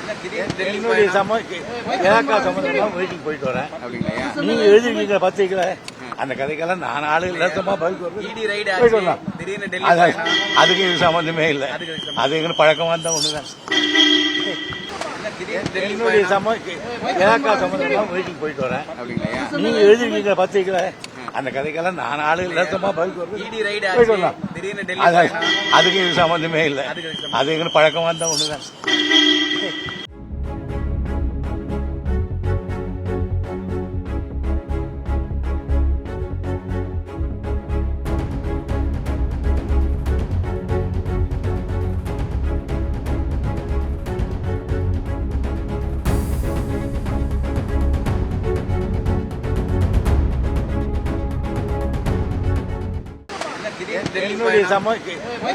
என்னுடைய இலாக்கா சம்பந்தமா மீட்டிங் போயிட்டு வரேன். நீங்க எழுதிருக்கீங்க பத்திரிக்கையில, அந்த கதைக்கெல்லாம் நான் ஆளு இல்லாதமா போயிட்டு வரலாம். அதுக்கு இது சம்பந்தமே இல்லை. அது எங்க பழக்கமா இருந்தா ஒண்ணுதான். என்னுடைய இலாக்கா சம்பந்தமா மீட்டிங் போயிட்டு வரேன். நீங்க எழுதிருக்கீங்க பத்திரிக்கையில, அந்த கதைக்கெல்லாம் நான் ஆளு இல்லாதமா போயிட்டு வரலாம். அதுக்கு இது சம்பந்தமே இல்லை. அது எங்க பழக்கமா இருந்தா ஒண்ணுதான். என்னுடைய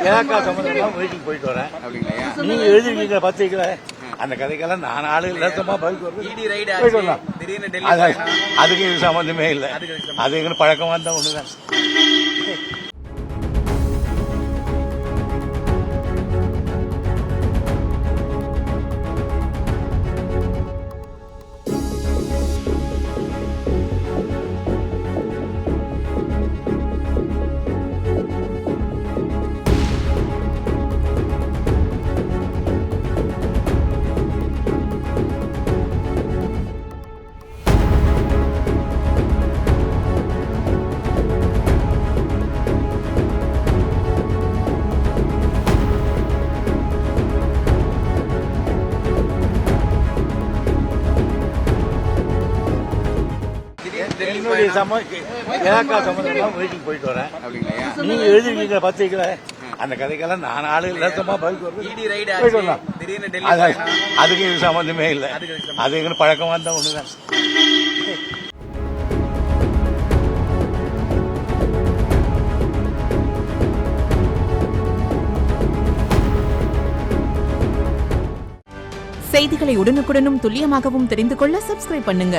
இலாக்கா சம்பந்தமா மீட்டிங் போயிட்டு வரேன். நீங்க எழுதிருக்கீங்க பத்திரிக்கையில, அந்த கதைக்கெல்லாம் நான் ஆளு இல்லாதமா போயிட்டு வரலாம். அதுக்கு இது சம்பந்தமே இல்லை. அது எங்க பழக்கமா இருந்தா ஒண்ணுதான். என்னுடைய இலாக்கா சம்பந்தமா மீட்டிங் போயிட்டு வரேன். நீங்க எழுதிருக்கீங்க பத்திரிக்கையில, அந்த கதைக்கெல்லாம் நான் ஆளு இல்லாதமா போயிட்டு வரலாம். அதுக்கு இது சம்பந்தமே இல்லை. அது எங்க பழக்கமா இருந்தா ஒண்ணுதான். செய்திகளை உடனுக்குடனும் துல்லியமாகவும் தெரிந்து கொள்ள சப்ஸ்கிரைப் பண்ணுங்க.